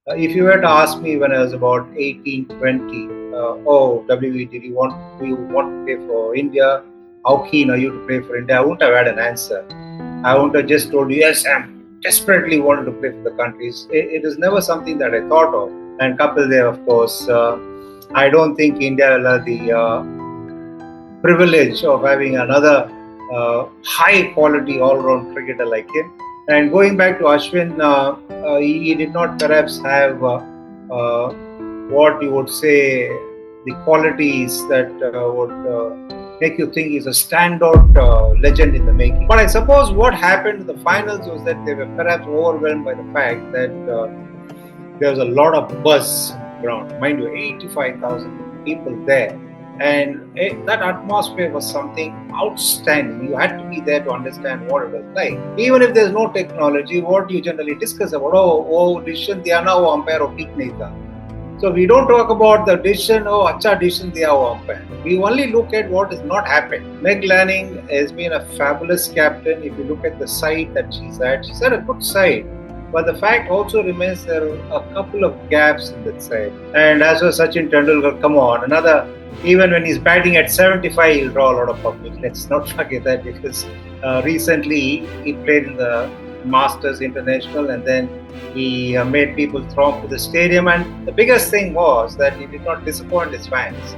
If you were to ask me when I was about 18, 20, WV, do you want to play for India? How keen are you to play for India? I wouldn't have had an answer. I wouldn't have just told you, yes, I'm desperately wanted to play for the countries. It is never something that I thought of. And Kapil Dev, of course, I don't think India will have the privilege of having another high quality all round cricketer like him. And going back to Ashwin, he did not perhaps have uh, what you would say the qualities that would make you think he's a standout legend in the making. But I suppose what happened in the finals was that they were perhaps overwhelmed by the fact that there was a lot of buzz on the ground. Mind you, 85,000 people there. And that atmosphere was something outstanding. You had to be there to understand what it was like. Even if there's no technology, what you generally discuss about, decision diya na, wo umpire ko pick nahi tha. So we don't talk about the decision, acha decision diya wo umpire. We only look at what has not happened. Meg Lanning has been a fabulous captain. If you look at the side that she's had a good side. But the fact also remains there are a couple of gaps in that side. And as for Sachin Tendulkar, come on, even when he's batting at 75, he'll draw a lot of public. Let's not forget that because recently he played in the Masters International and then he made people throng to the stadium. And the biggest thing was that he did not disappoint his fans.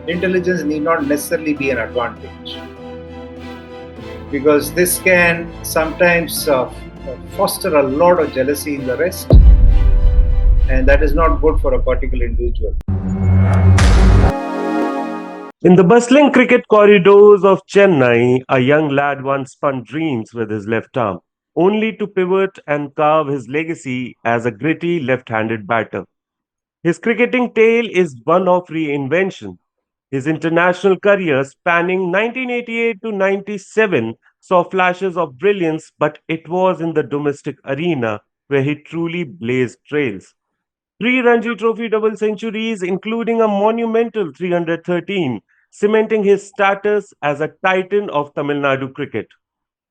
Intelligence need not necessarily be an advantage because this can sometimes foster a lot of jealousy in the rest, and that is not good for a particular individual. In the bustling cricket corridors of Chennai, a young lad once spun dreams with his left arm, only to pivot and carve his legacy as a gritty left handed batter. His cricketing tale is one of reinvention. His international career, spanning 1988 to 97, saw flashes of brilliance, but it was in the domestic arena where he truly blazed trails. Three Ranji Trophy double centuries, including a monumental 313, cementing his status as a titan of Tamil Nadu cricket.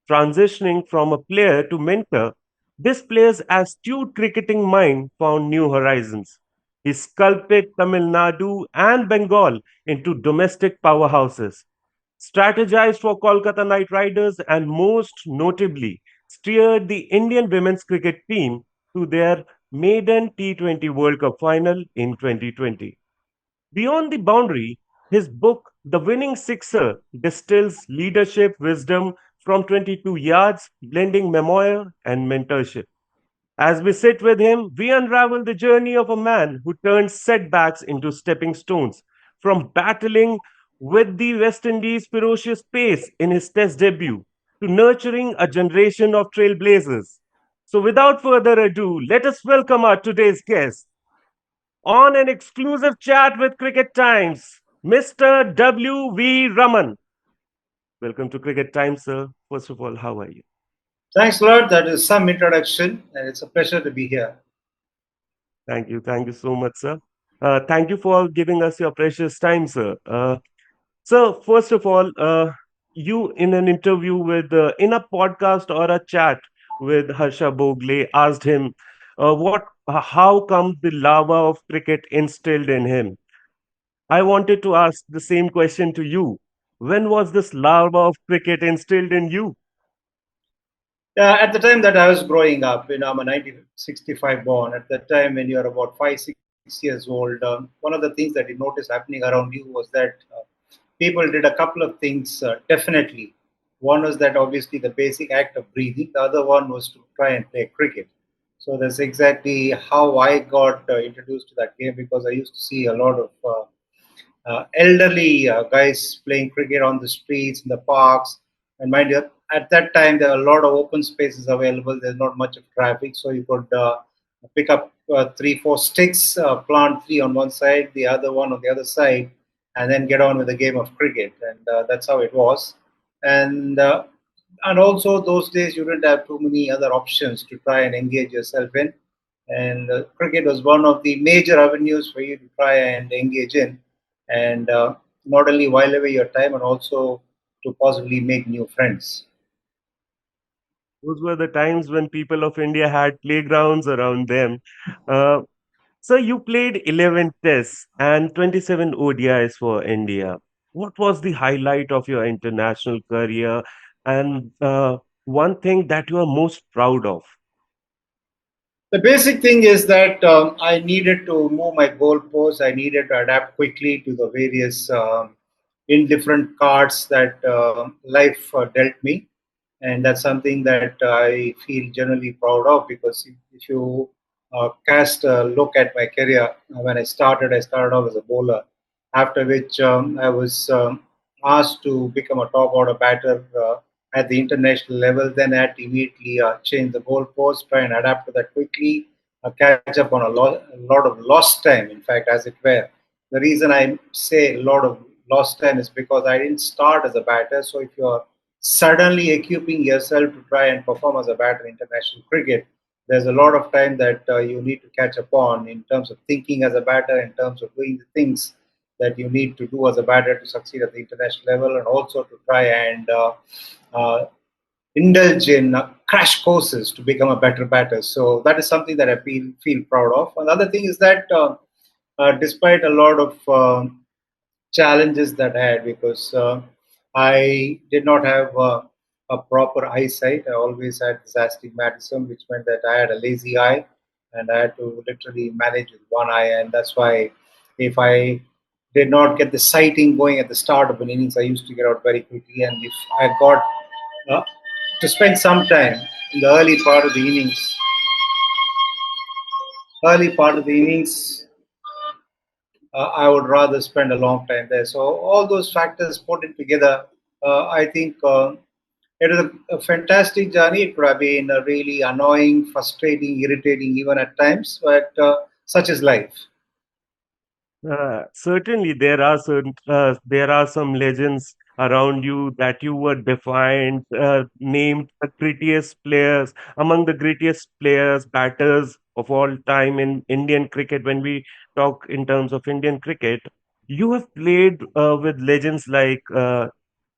Transitioning from a player to mentor, this player's astute cricketing mind found new horizons. He sculpted Tamil Nadu and Bengal into domestic powerhouses, strategized for Kolkata Knight Riders, and most notably, steered the Indian women's cricket team to their maiden T20 World Cup final in 2020. Beyond the boundary, his book, The Winning Sixer, distills leadership wisdom from 22 yards, blending memoir and mentorship. As we sit with him, we unravel the journey of a man who turned setbacks into stepping stones, from battling with the West Indies' ferocious pace in his Test debut to nurturing a generation of trailblazers. So, without further ado, let us welcome our today's guest on an exclusive chat with Cricket Times, Mr. WV Raman. Welcome to Cricket Times, sir. First of all, how are you? Thanks a lot. That is some introduction, and it's a pleasure to be here. Thank you. Thank you so much, sir. Thank you for giving us your precious time, sir. So, first of all, you in an interview in a podcast or a chat with Harsha Bogle asked him, how come the lava of cricket instilled in him? I wanted to ask the same question to you. When was this lava of cricket instilled in you? At the time that I was growing up, I'm a 1965 born. At that time, when you're about 5, 6 years old, one of the things that you noticed happening around you was that people did a couple of things definitely. One was that obviously the basic act of breathing. The other one was to try and play cricket. So that's exactly how I got introduced to that game because I used to see a lot of elderly guys playing cricket on the streets, in the parks. And mind you, at that time, there are a lot of open spaces available. There's not much of traffic. So you could pick up three, four sticks, plant three on one side, the other one on the other side, and then get on with the game of cricket. And that's how it was. And uh, and also those days you didn't have too many other options to try and engage yourself in. And cricket was one of the major avenues for you to try and engage in, and not only while away your time, and also to possibly make new friends. Those were the times when people of India had playgrounds around them. So you played 11 tests and 27 ODIs for India. What was the highlight of your international career and one thing that you are most proud of? The basic thing is that I needed to move my goalposts. I needed to adapt quickly to the various indifferent cards that life dealt me, and that's something that I feel generally proud of because if you cast a look at my career, when I started off as a bowler, after which I was asked to become a top order batter at the international level. Then I had to immediately change the goalpost, try and adapt to that quickly, catch up on a lot of lost time, in fact, as it were. The reason I say a lot of lost time is because I didn't start as a batter. So if you're suddenly equipping yourself to try and perform as a batter in international cricket, there's a lot of time that you need to catch up on in terms of thinking as a batter, in terms of doing the things that you need to do as a batter to succeed at the international level, and also to try and uh, indulge in crash courses to become a better batter. So that is something that I feel proud of. Another thing is that despite a lot of challenges that I had, because I did not have a proper eyesight. I always had this astigmatism, which meant that I had a lazy eye, and I had to literally manage with one eye. And that's why, if I did not get the sighting going at the start of an innings, I used to get out very quickly. And if I got uh, to spend some time in the early part of the innings, I would rather spend a long time there. So all those factors put in together, I think it is a fantastic journey. It could have been really annoying, frustrating, irritating, even at times, but such is life. Certainly, there are some legends around you that you were defined, named the greatest players among the greatest players, batters of all time in Indian cricket. When we talk in terms of Indian cricket, you have played with legends like uh,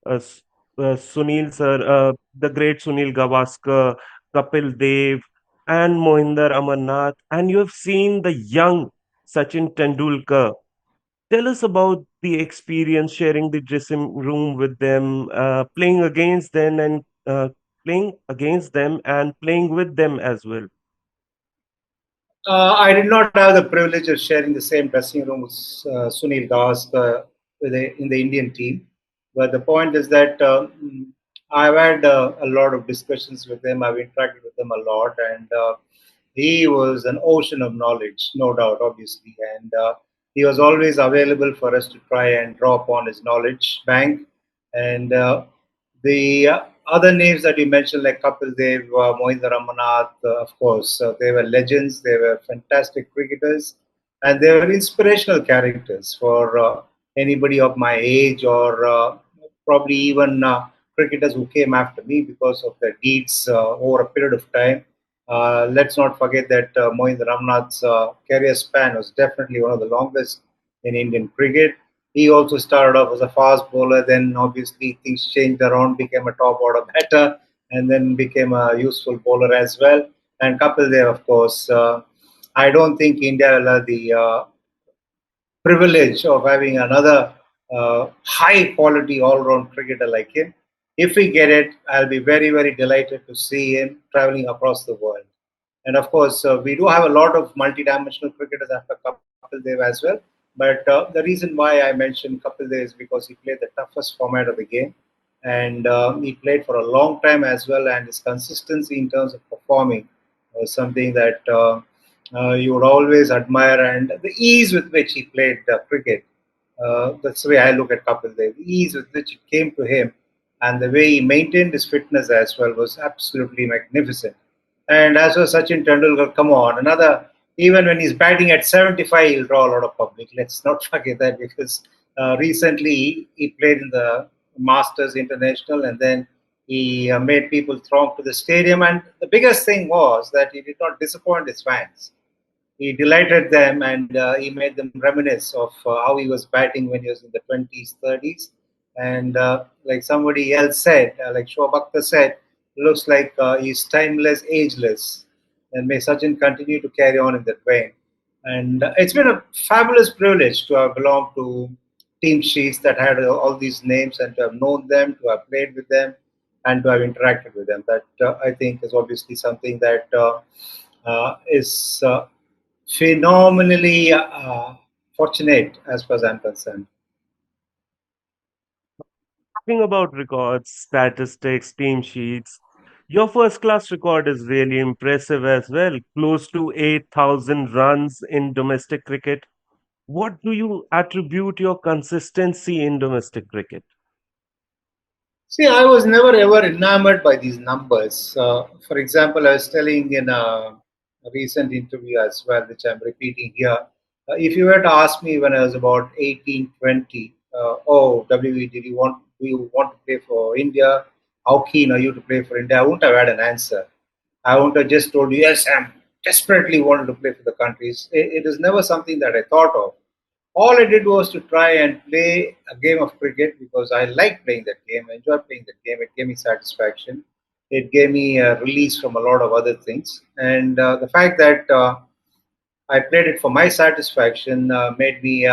S- Sunil sir, the great Sunil Gavaskar, Kapil Dev, and Mohinder Amarnath, and you have seen the young Sachin Tendulkar. Tell us about the experience sharing the dressing room with them, playing against them and playing with them as well. I did not have the privilege of sharing the same dressing room with Sunil Gavaskar in the Indian team. But the point is that I've had a lot of discussions with him. I've interacted with him a lot, and he was an ocean of knowledge, no doubt, obviously. And he was always available for us to try and draw upon his knowledge bank. And the other names that you mentioned, like Kapil Dev, Mohinder Amarnath, of course, they were legends. They were fantastic cricketers, and they were inspirational characters for anybody of my age, or probably even cricketers who came after me because of their deeds over a period of time. Let's not forget that Mohinder Ramnath's career span was definitely one of the longest in Indian cricket. He also started off as a fast bowler, then obviously things changed around, became a top order batter, and then became a useful bowler as well. And Kapil Dev, of course. I don't think India will have the privilege of having another high quality all round cricketer like him. If we get it, I'll be very, very delighted to see him traveling across the world. And of course, we do have a lot of multi-dimensional cricketers after Kapil Dev as well. But the reason why I mentioned Kapil Dev is because he played the toughest format of the game, and he played for a long time as well. And his consistency in terms of performing was something that you would always admire, and the ease with which he played cricket. That's the way I look at Kapil Dev. The ease with which it came to him, and the way he maintained his fitness as well was absolutely magnificent. And as for Sachin Tendulkar, come on, another. Even when he's batting at 75, he'll draw a lot of public. Let's not forget that, because recently he played in the Masters International, and then he made people throng to the stadium. And the biggest thing was that he did not disappoint his fans. He delighted them, and he made them reminisce of how he was batting when he was in the 20s, 30s. And like somebody else said, like Shobakta said, looks like he's timeless, ageless. And may Sachin continue to carry on in that vein. And it's been a fabulous privilege to have belonged to team sheets that had all these names and to have known them, to have played with them, and to have interacted with them. That I think is obviously something that is phenomenally fortunate as far as I'm concerned. Talking about records, statistics, team sheets, your first class record is really impressive as well. Close to 8,000 runs in domestic cricket. What do you attribute your consistency in domestic cricket? See, I was never ever enamored by these numbers. For example, I was telling in a recent interview as well, which I'm repeating here. If you were to ask me when I was about 18, 20, oh, WV, do you want to play for India? How keen are you to play for India? I wouldn't have had an answer. I wouldn't have just told you, yes, I'm desperately wanted to play for the countries. It is never something that I thought of. All I did was to try and play a game of cricket because I like playing that game. I enjoy playing that game. It gave me satisfaction. It gave me a release from a lot of other things. And the fact that I played it for my satisfaction made me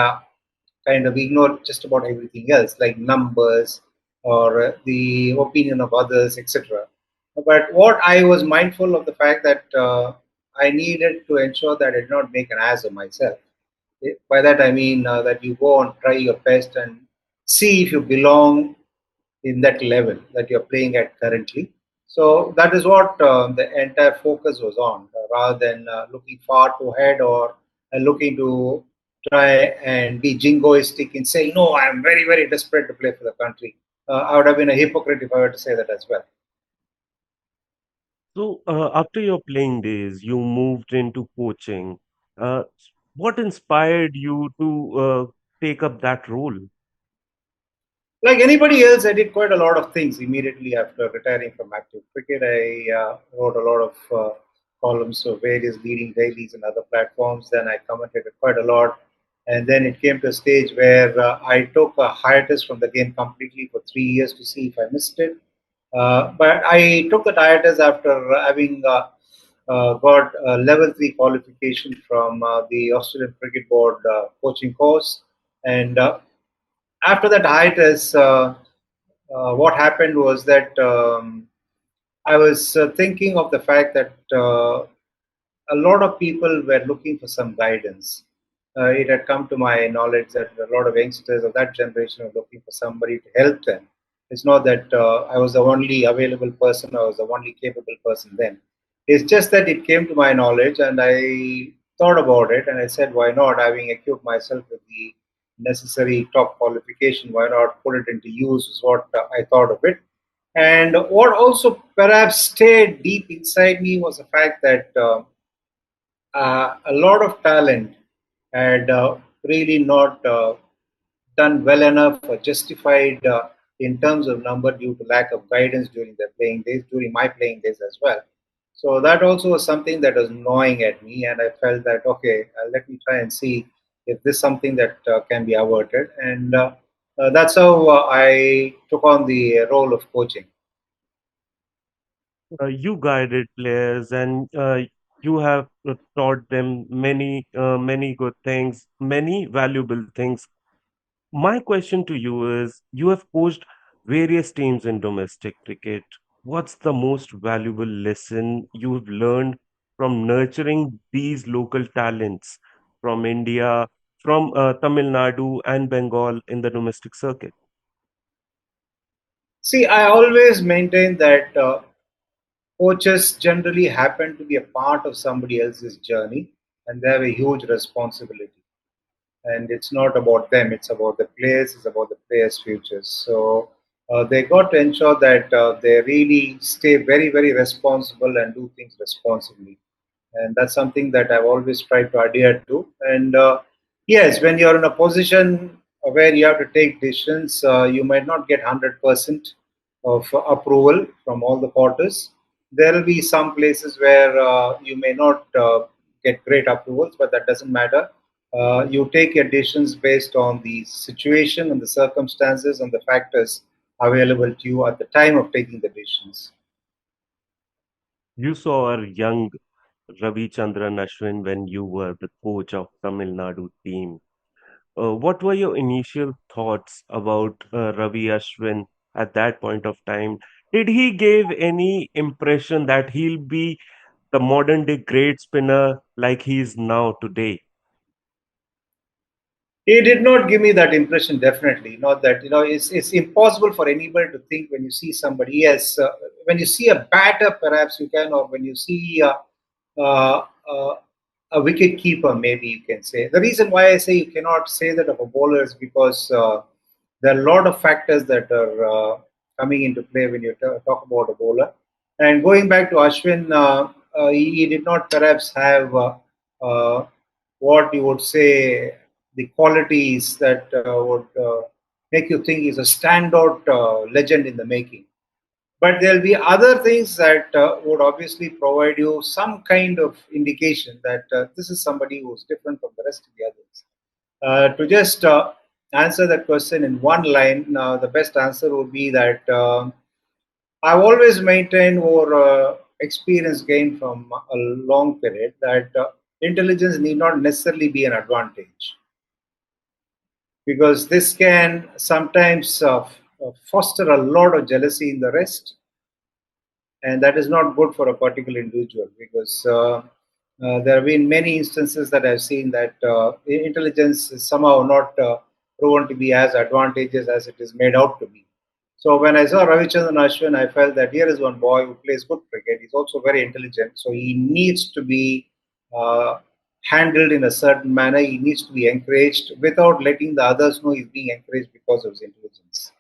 kind of ignore just about everything else, like numbers or the opinion of others, etc. But what I was mindful of the fact that I needed to ensure that I did not make an ass of myself. By that I mean that you go and try your best and see if you belong in that level that you're playing at currently. So that is what the entire focus was on, rather than looking far too ahead or looking to try and be jingoistic in saying, no, I'm very, very desperate to play for the country. I would have been a hypocrite if I were to say that as well. So, after your playing days, you moved into coaching. Uh, what inspired you to take up that role? Like anybody else, I did quite a lot of things immediately after retiring from active cricket. I wrote a lot of columns for various leading dailies and other platforms. Then I commentated quite a lot. And then it came to a stage where I took a hiatus from the game completely for 3 years to see if I missed it. But I took the hiatus after having got a level 3 qualification from the Australian Cricket Board coaching course. And after that hiatus, what happened was that I was thinking of the fact that a lot of people were looking for some guidance. It had come to my knowledge that a lot of youngsters of that generation were looking for somebody to help them. It's not that I was the only available person, I was the only capable person then. It's just that it came to my knowledge and I thought about it and I said, why not? Having equipped myself with the necessary top qualification, why not put it into use, is what I thought of it. And what also perhaps stayed deep inside me was the fact that a lot of talent had really not done well enough or justified in terms of number due to lack of guidance during their playing days, during my playing days as well. So that also was something that was gnawing at me, and I felt that okay, let me try and see if this is something that can be averted, and that's how I took on the role of coaching. You guided players and you have taught them many good things, many valuable things. My question to you is, you have coached various teams in domestic cricket. What's the most valuable lesson you've learned from nurturing these local talents from India, from Tamil Nadu and Bengal in the domestic circuit? See, I always maintain that coaches generally happen to be a part of somebody else's journey, and they have a huge responsibility. And it's not about them; it's about the players. It's about the players' futures. So they got to ensure that they really stay very, very responsible and do things responsibly, and that's something that I've always tried to adhere to. And yes, when you're in a position where you have to take decisions, you might not get 100% of approval from all the quarters. There will be some places where you may not get great approvals, but that doesn't matter. You take your decisions based on the situation and the circumstances and the factors available to you at the time of taking the decisions. You saw a young Ravi Chandran Ashwin when you were the coach of Tamil Nadu team. What were your initial thoughts about Ravi Ashwin at that point of time? Did he give any impression that he'll be the modern day great spinner like he is now today? He did not give me that impression. Definitely not that. It's impossible for anybody to think when you see somebody. Yes, when you see a batter, perhaps you can, or when you see uh, uh, a wicket keeper, maybe you can say. The reason why I say you cannot say that of a bowler is because there are a lot of factors that are coming into play when you talk about a bowler. And going back to Ashwin, he did not perhaps have what you would say the qualities that would make you think he's a standout legend in the making. But there'll be other things that would obviously provide you some kind of indication that this is somebody who's different from the rest of the others. To just answer that question in one line, the best answer would be that I've always maintained over experience gained from a long period that intelligence need not necessarily be an advantage because this can sometimes foster a lot of jealousy in the rest, and that is not good for a particular individual because there have been many instances that I've seen that intelligence is somehow not proven to be as advantageous as it is made out to be. So when I saw Ravichandran Ashwin, I felt that here is one boy who plays good cricket. He's also very intelligent, so he needs to be uh, handled in a certain manner. He needs to be encouraged without letting the others know he's being encouraged because of his intelligence.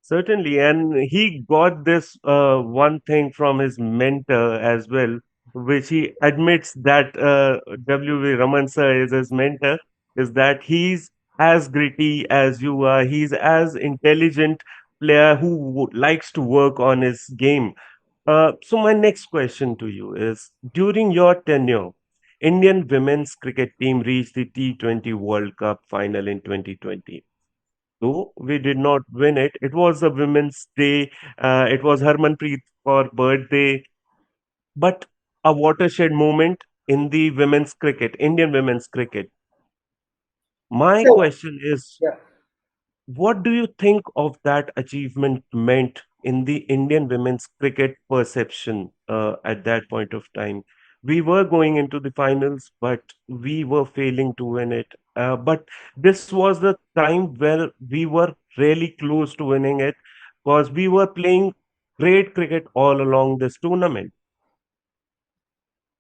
Certainly, and he got this one thing from his mentor as well, which he admits that WV Raman sir is his mentor, is that he's as gritty as you are. He's as intelligent player who likes to work on his game. So my next question to you is, during your tenure, Indian women's cricket team reached the T20 World Cup final in 2020. Though we did not win it, it was a Women's Day. It was Harmanpreet Kaur birthday, but a watershed moment in the women's cricket, Indian women's cricket. My So, question is, yeah. what do you think of that achievement meant in the Indian women's cricket perception at that point of time? We were going into the finals, but we were failing to win it. But this was the time where we were really close to winning it because we were playing great cricket all along this tournament.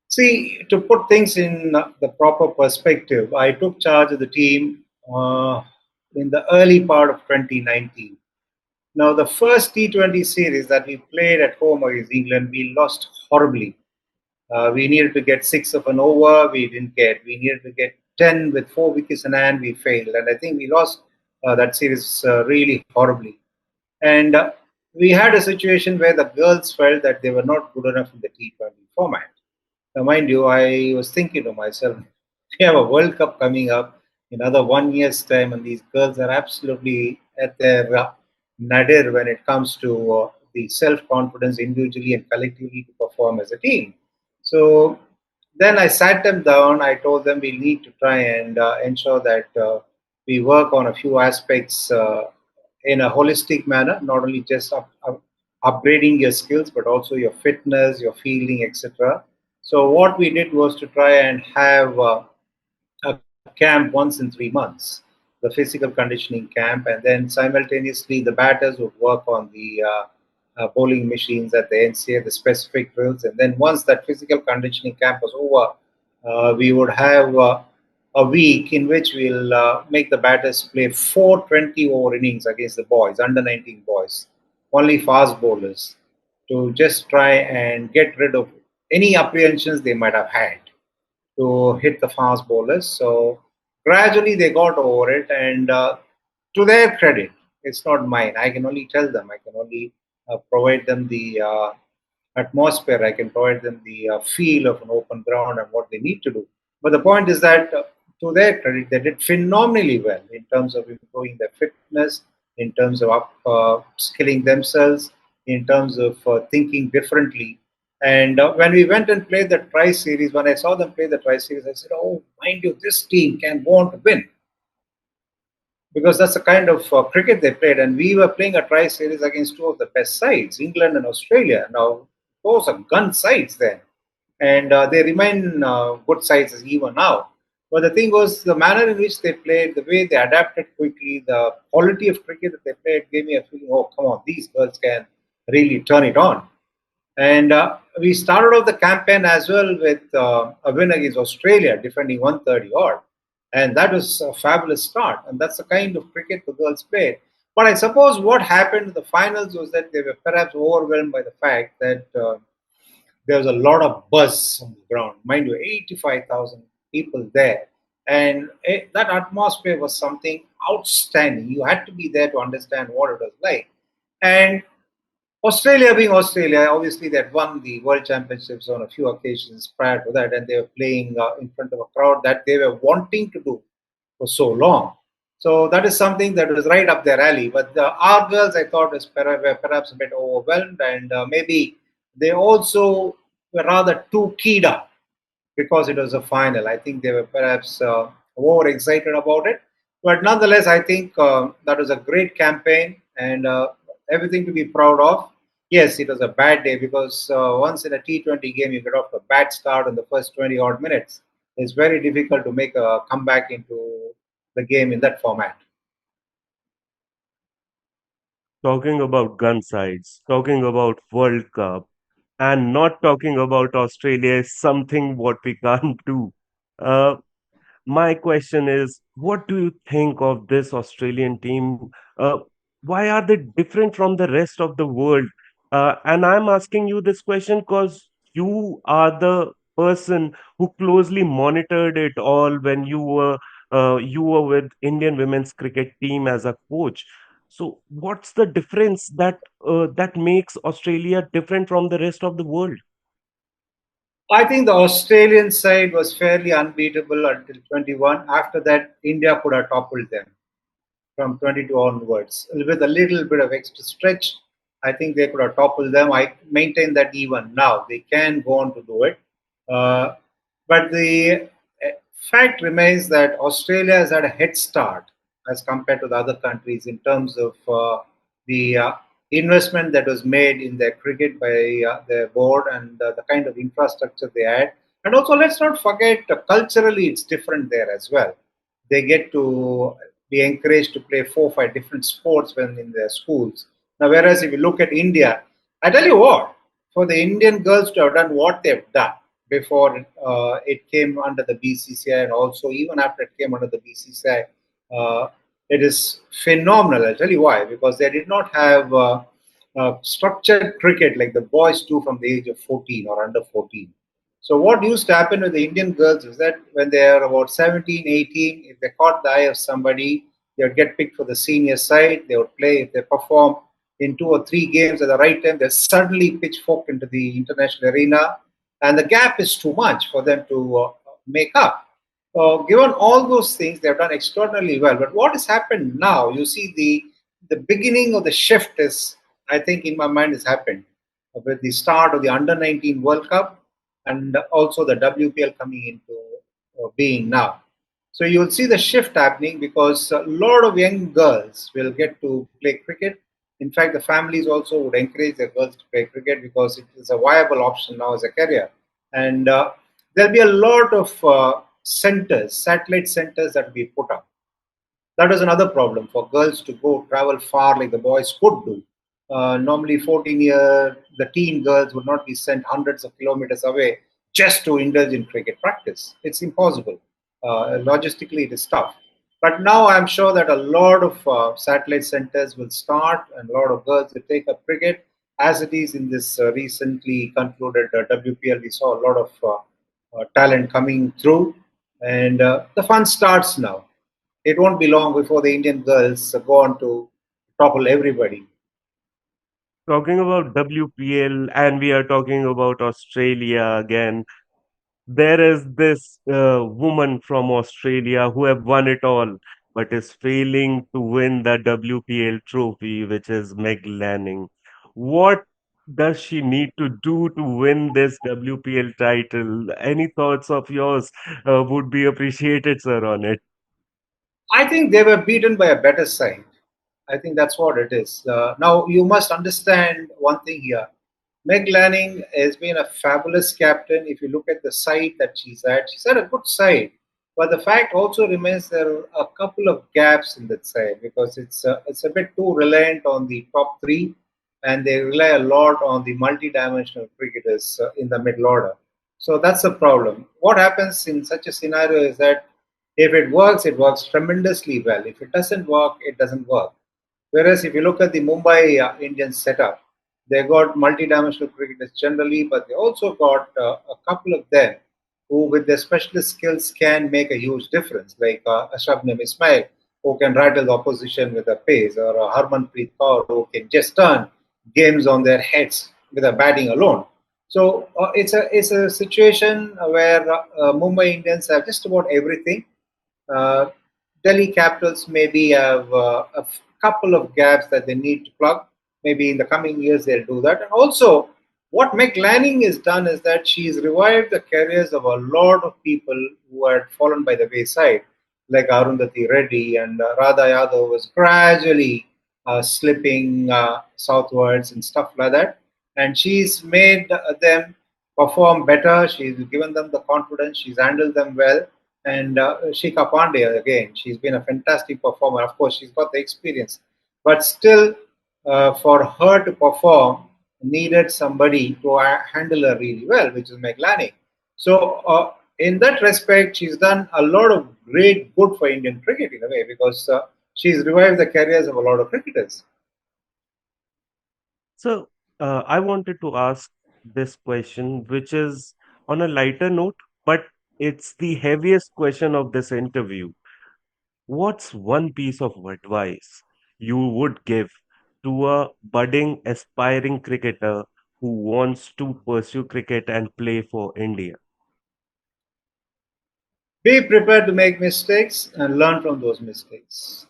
See, to put things in the proper perspective, I took charge of the team in the early part of 2019. Now, the first T20 series that we played at home against England, we lost horribly. We needed to get six of an over, we didn't get. We needed to get 10 with four wickets in hand, we failed. And I think we lost that series really horribly. And we had a situation where the girls felt that they were not good enough in the T20 format. Now, mind you, I was thinking to myself, we have a World Cup coming up in another 1 year's time, and these girls are absolutely at their nadir when it comes to the self confidence individually and collectively to perform as a team. So then I sat them down. I told them we need to try and ensure that we work on a few aspects in a holistic manner, not only just upgrading your skills, but also your fitness, your fielding, etc. So what we did was to try and have a camp once in 3 months, the physical conditioning camp, and then simultaneously the batters would work on the bowling machines at the NCA, the specific drills, and then once that physical conditioning camp was over, we would have a week in which we'll make the batters play 4 over innings against the boys, under 19 boys, only fast bowlers, to just try and get rid of any apprehensions they might have had to hit the fast bowlers. So gradually they got over it, and to their credit, it's not mine. I can only tell them. I can only provide them the atmosphere. I can provide them the feel of an open ground and what they need to do. But the point is that, to their credit, they did phenomenally well in terms of improving their fitness, in terms of up skilling themselves, in terms of thinking differently. And when we went and played the Tri Series, when I saw them play the Tri Series, I said, "Oh, mind you, this team can go on to win because that's the kind of cricket they played." And we were playing a Tri Series against two of the best sides, England and Australia. Now, those are gun sides then, and they remain good sides even now. But the thing was, the manner in which they played, the way they adapted quickly, the quality of cricket that they played gave me a feeling, oh, come on, these girls can really turn it on. And we started off the campaign as well with a win against Australia, defending 130 odd. And that was a fabulous start. And that's the kind of cricket the girls played. But I suppose what happened in the finals was that they were perhaps overwhelmed by the fact that there was a lot of buzz on the ground. Mind you, 85,000 people there. And that atmosphere was something outstanding. You had to be there to understand what it was like. And Australia being Australia, obviously they had won the World Championships on a few occasions prior to that, and they were playing in front of a crowd that they were wanting to do for so long. So that is something that was right up their alley. But our girls, I thought, were perhaps a bit overwhelmed, and maybe they also were rather too keyed up because it was a final. I think they were perhaps overexcited about it. But nonetheless, I think that was a great campaign and everything to be proud of. Yes, it was a bad day because once in a T20 game, you get off a bad start in the first 20 odd minutes. It's very difficult to make a comeback into the game in that format. Talking about gun sides, talking about World Cup, and not talking about Australia is something what we can't do. Uh, My question is, what do you think of this Australian team? Why are they different from the rest of the world? And I'm asking you this question because you are the person who closely monitored it all when you were with Indian women's cricket team as a coach. So, what's the difference that makes Australia different from the rest of the world? I think the Australian side was fairly unbeatable until 21. After that, India could have toppled them from 22 onwards. With a little bit of extra stretch, I think they could have toppled them. I maintain that even now they can go on to do it. Uh, but the fact remains that Australia has had a head start as compared to the other countries in terms of the investment that was made in their cricket by their board and the kind of infrastructure they had. And also, let's not forget, culturally, it's different there as well. They get to be encouraged to play 4 or 5 different sports when in their schools. Now, whereas if you look at India, I tell you what, for the Indian girls to have done what they've done before it came under the BCCI and also even after it came under the BCCI, it is phenomenal. I'll tell you why. Because they did not have structured cricket like the boys do from the age of 14 or under 14. So what used to happen with the Indian girls is that when they are about 17, 18, if they caught the eye of somebody, they would get picked for the senior side. They would play. If they perform in 2 or 3 games at the right time, they're suddenly pitchforked into the international arena. And the gap is too much for them to make up. So given all those things, they've done extraordinarily well. But what has happened now, you see the beginning of the shift is, I think in my mind, has happened with the start of the Under 19 World Cup and also the WPL coming into being now. So you'll see the shift happening because a lot of young girls will get to play cricket. In fact, the families also would encourage their girls to play cricket because it is a viable option now as a career. And there'll be a lot of centers, satellite centers that will be put up. That was another problem for girls to go travel far like the boys could do. Normally, 14-year, the teen girls would not be sent hundreds of kilometers away just to indulge in cricket practice. It's impossible. Logistically, it is tough. But now I'm sure that a lot of satellite centers will start and a lot of girls will take up cricket. As it is in this recently concluded WPL, we saw a lot of talent coming through. And the fun starts now. It won't be long before the Indian girls go on to topple everybody. Talking about WPL, and we are talking about Australia again. There is this woman from Australia who have won it all, but is failing to win the WPL trophy, which is Meg Lanning. What? does she need to do to win this WPL title? Any thoughts of yours would be appreciated, sir, on it. I think they were beaten by a better side. I think that's what it is. Now, you must understand one thing here. Meg Lanning has been a fabulous captain. If you look at the side that she's had a good side. But the fact also remains there are a couple of gaps in that side because it's a bit too reliant on the top three, and they rely a lot on the multi-dimensional cricketers in the middle order. So that's the problem. What happens in such a scenario is that if it works tremendously well. If it doesn't work, it doesn't work. Whereas if you look at the Mumbai Indians setup, they got multi-dimensional cricketers generally, but they also got a couple of them who, with their specialist skills, can make a huge difference, like Ashraf Ismail, who can rattle the opposition with a pace, or Harmanpreet Kaur, who can just turn games on their heads with a batting alone. So it's a situation where Mumbai Indians have just about everything. uh, Delhi Capitals maybe have couple of gaps that they need to plug. Maybe in the coming years they'll do that. And also, what Meg Lanning has done is that she's revived the careers of a lot of people who had fallen by the wayside, like Arundhati Reddy and Radha Yadav was gradually slipping southwards and stuff like that. And she's made them perform better. She's given them the confidence. She's handled them well. And Shika Pandey, again, she's been a fantastic performer. Of course, she's got the experience. But still, for her to perform, needed somebody to handle her really well, which is Meg Lanning. So, in that respect, she's done a lot of great good for Indian cricket in a way because she's revived the careers of a lot of cricketers. So, I wanted to ask this question, which is on a lighter note, but it's the heaviest question of this interview. What's one piece of advice you would give to a budding, aspiring cricketer who wants to pursue cricket and play for India? Be prepared to make mistakes and learn from those mistakes.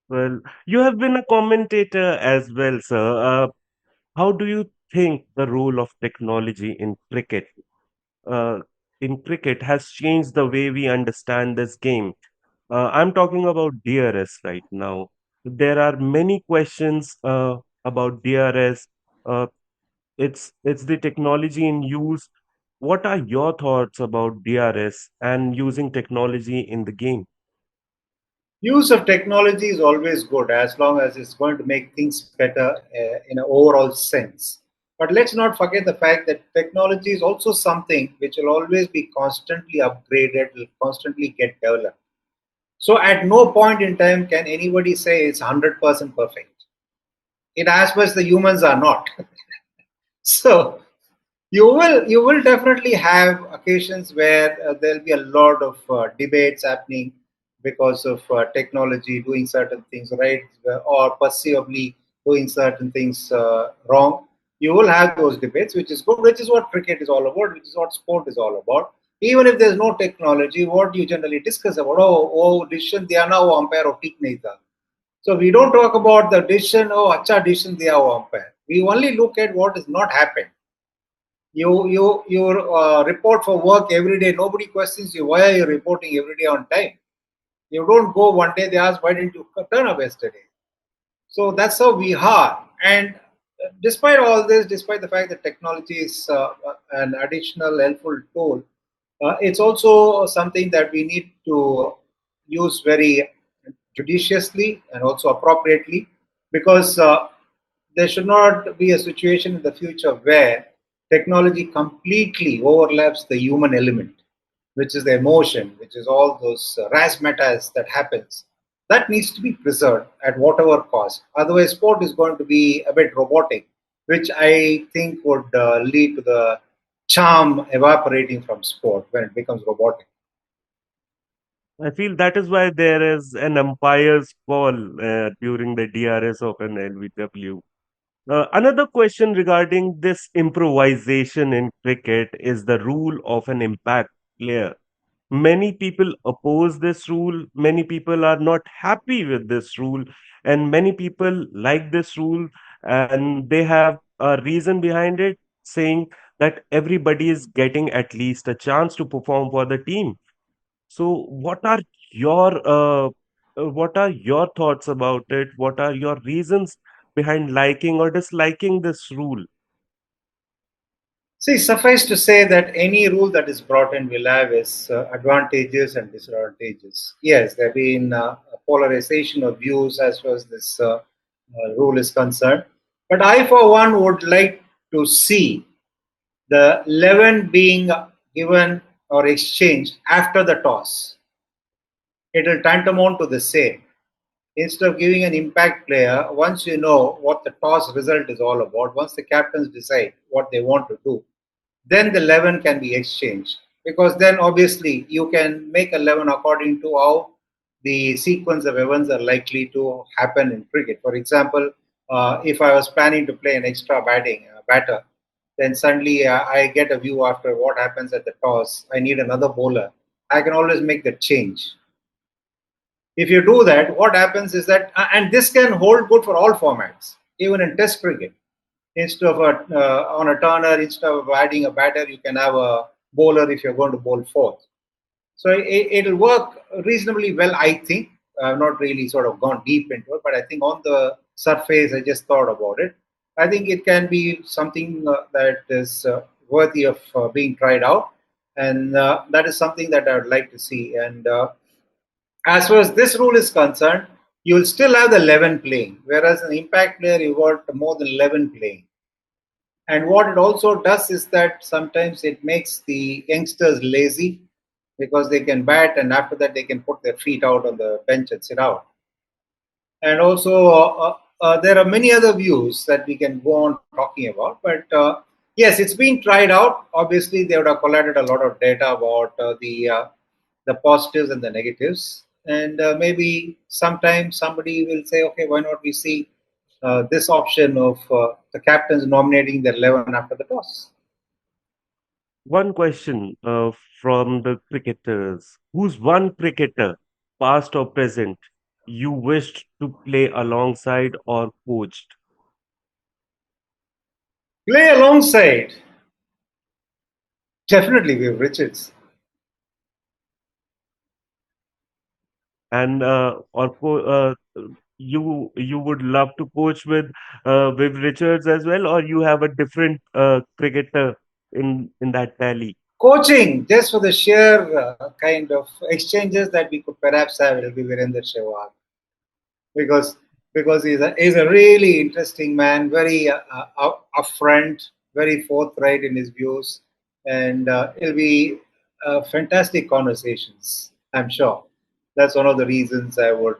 Well, you have been a commentator as well, sir. How do you think the role of technology uh, in cricket has changed the way we understand this game? I'm talking about DRS right now. There are many questions about DRS. Uh, it's the technology in use. What are your thoughts about DRS and using technology in the game? Use of technology is always good as long as it's going to make things better in an overall sense. But let's not forget the fact that technology is also something which will always be constantly upgraded, will constantly get developed. So at no point in time can anybody say it's 100% perfect. In as much the humans are not. So you will definitely have occasions where there'll be a lot of debates happening because of technology doing certain things right or perceivably doing certain things wrong. You will have those debates, which is good, which is what cricket is all about, which is what sport is all about. Even if there's no technology, what do you generally discuss about? Oh, decision दिया ना वो umpire और ठीक नहीं था. So we don't talk about the decision. Oh, अच्छा decision दिया वो umpire. We only look at what has not happened. You report for work every day. Nobody questions you. Why are you reporting every day on time? You don't go one day. They ask why didn't you turn up yesterday? So that's how we are. And despite all this, despite the fact that technology is an additional helpful tool, it's also something that we need to use very judiciously and also appropriately because there should not be a situation in the future where technology completely overlaps the human element, which is the emotion, which is all those razzmatazz that happens. That needs to be preserved at whatever cost. Otherwise, sport is going to be a bit robotic, which I think would lead to the charm evaporating from sport when it becomes robotic. I feel that is why there is an umpire's call during the DRS of an LBW. Another question regarding this improvisation in cricket is the rule of an impact player. Many people oppose this rule, many people are not happy with this rule, and many people like this rule. and they have a reason behind it, saying that everybody is getting at least a chance to perform for the team. So, your what are your thoughts about it? What are your reasons behind liking or disliking this rule? See, suffice to say that any rule that is brought in will have its advantages and disadvantages. Yes, there have been a polarization of views as far as this rule is concerned. But I, for one, would like to see the 11 being given or exchanged after the toss. It will tantamount to the same. Instead of giving an impact player, once you know what the toss result is all about, once the captains decide what they want to do, then the 11 can be exchanged, because then obviously you can make 11 according to how the sequence of events are likely to happen in cricket. For example, if I was planning to play an extra batter, then suddenly I get a view after what happens at the toss. I need another bowler. I can always make that change. If you do that, what happens is that, and this can hold good for all formats, even in Test cricket. Instead of on a turner, instead of adding a batter, you can have a bowler if you're going to bowl fourth. So it'll work reasonably well, I think. I've not really sort of gone deep into it, but I think on the surface, I just thought about it. I think it can be something that is worthy of being tried out, and that is something that I would like to see. And as far as this rule is concerned, you will still have the 11 playing, whereas an impact player, you got more than 11 playing. And what it also does is that sometimes it makes the youngsters lazy, because they can bat and after that they can put their feet out on the bench and sit out. And also, there are many other views that we can go on talking about. But yes, it's been tried out. Obviously, they would have collated a lot of data about the positives and the negatives. And maybe sometime somebody will say, okay, why not we see this option of the captains nominating their 11 after the toss. One question from the cricketers. Who's one cricketer, past or present, you wished to play alongside or coached? Play alongside, definitely with Richards. And you would love to coach with Richards as well, or you have a different cricketer in that tally? Coaching, just for the sheer kind of exchanges that we could perhaps have, it will be Virender Sehwag, because he's a really interesting man, very upfront, very forthright in his views, and it'll be fantastic conversations. I'm sure that's one of the reasons I would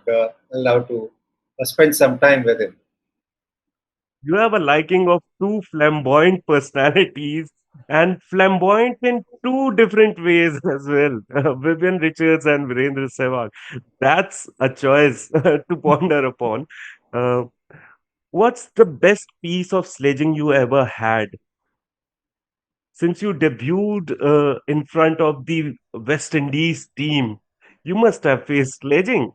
allow to spend some time with him. You have a liking of two flamboyant personalities, and flamboyant in two different ways as well. Vivian Richards and Virendra Sehwag. That's a choice to ponder upon. Uh, what's the best piece of sledging you ever had? Since you debuted in front of the West Indies team, you must have faced sledging.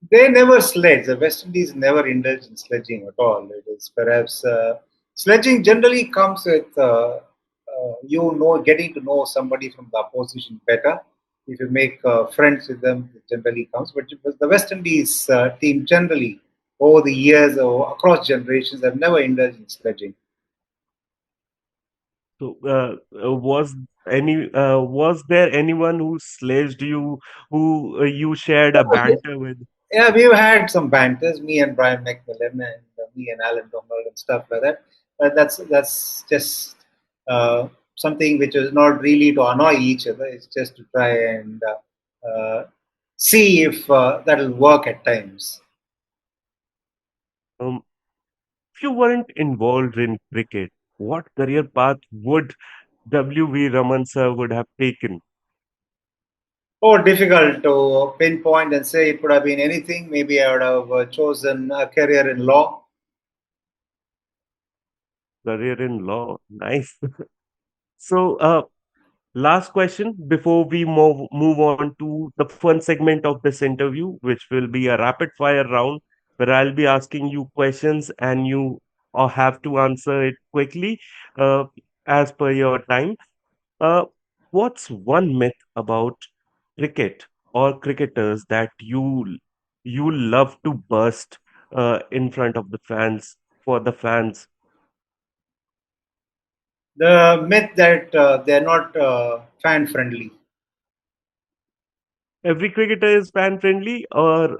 They never sledge. The West Indies never indulge in sledging at all. It is perhaps sledging generally comes with getting to know somebody from the opposition better. If you make friends with them, it generally comes. But the West Indies team generally, over the years or across generations, have never indulged in sledging. So, was there anyone who sledged you, who you shared a banter with? Yeah, we've had some banters, me and Brian McMillan, and me and Alan Donald and stuff like that. But that's just something which is not really to annoy each other. It's just to try and see if that'll work at times. Um, if you weren't involved in cricket, what career path would WV Raman sir would have taken? Oh, difficult to pinpoint and say it could have been anything. Maybe I would have chosen a career in law. Career in law. Nice. So, last question before we move on to the fun segment of this interview, which will be a rapid fire round. where I'll be asking you questions and you have to answer it quickly uh, as per your time. Uh, what's one myth about cricket or cricketers that you love to burst in front of the fans for the fans? The myth that they're not fan friendly. Every cricketer is fan friendly, or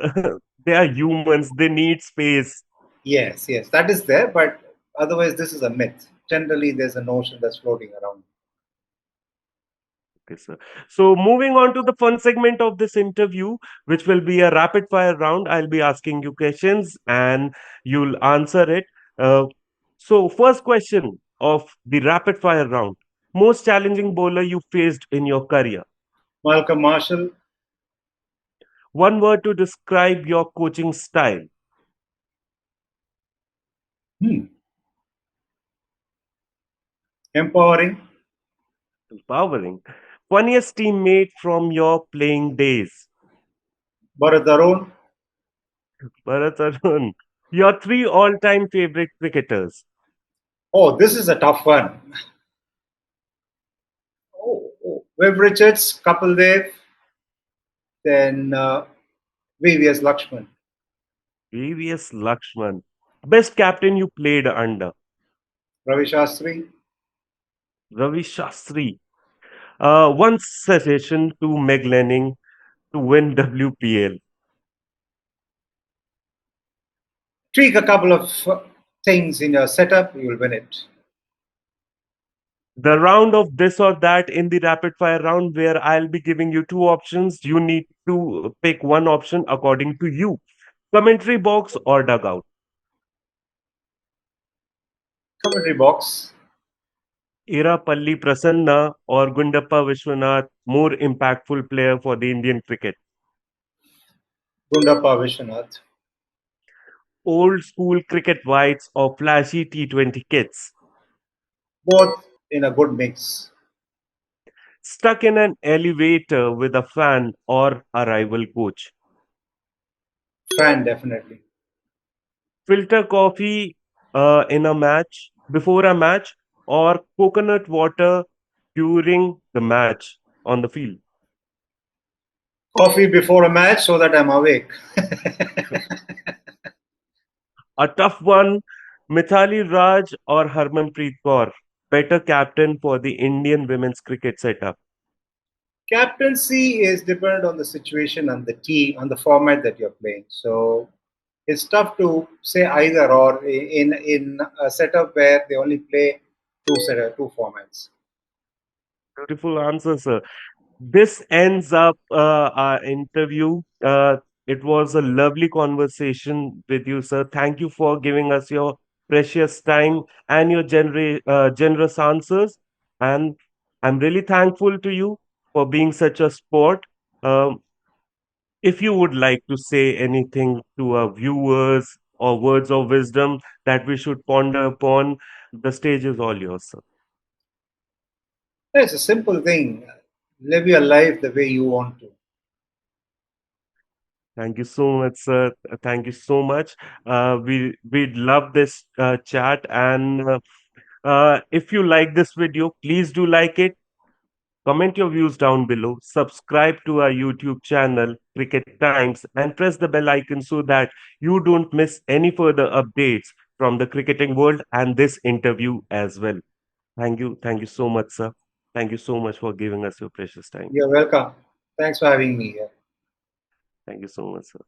they are humans. They need space. Yes, yes, that is there, but otherwise, this is a myth. Generally, there's a notion that's floating around. Okay, sir. So moving on to the fun segment of this interview, which will be a rapid fire round. I'll be asking you questions and you'll answer it. Uh, so first question of the rapid fire round. Most challenging bowler you faced in your career. Malcolm Marshall, One word to describe your coaching style. hmm, empowering. Empowering. Funniest teammate from your playing days. Bharat Arun. Bharat Arun. Your three all-time favorite cricketers. Oh, this is a tough one. Webb Richards, Kapil Dev, then VVS Lakshman, VVS Lakshman. Best captain you played under. Ravi Shastri. Ravi Shastri. One suggestion to Meg Lanning to win WPL. Tweak a couple of things in your setup, you will win it. The round of this or that in the rapid fire round, where I'll be giving you two options. You need to pick one option according to you. Commentary box or dugout. Commentary box, Irapalli Prasanna or Gundappa Vishwanath, more impactful player for the Indian cricket. Gundappa Vishwanath. Old school cricket whites or flashy T20 kits. Both in a good mix. Stuck in an elevator with a fan or a rival coach. Fan, definitely. Filter coffee in a match, before a match, or coconut water during the match on the field. Coffee before a match so that I'm awake. A tough one, Mithali Raj or Harmanpreet Kaur, better captain for the Indian women's cricket setup. Captaincy is dependent on the situation and the team, on the format that you're playing. So it's tough to say either or in a setup where they only play two formats. Beautiful answer, sir. This ends up our interview. It was a lovely conversation with you, sir. Thank you for giving us your precious time and your generous answers. And I'm really thankful to you for being such a sport. Um, if you would like to say anything to our viewers or words of wisdom that we should ponder upon, the stage is all yours, sir. It's a simple thing. Live your life the way you want to. Thank you so much, sir. Thank you so much. We'd love this chat, and if you like this video, please do like it. Comment your views down below. Subscribe to our YouTube channel, Cricket Times, and press the bell icon so that you don't miss any further updates from the cricketing world and this interview as well. Thank you. Thank you so much, sir. Thank you so much for giving us your precious time. You're welcome. Thanks for having me here. Thank you so much, sir.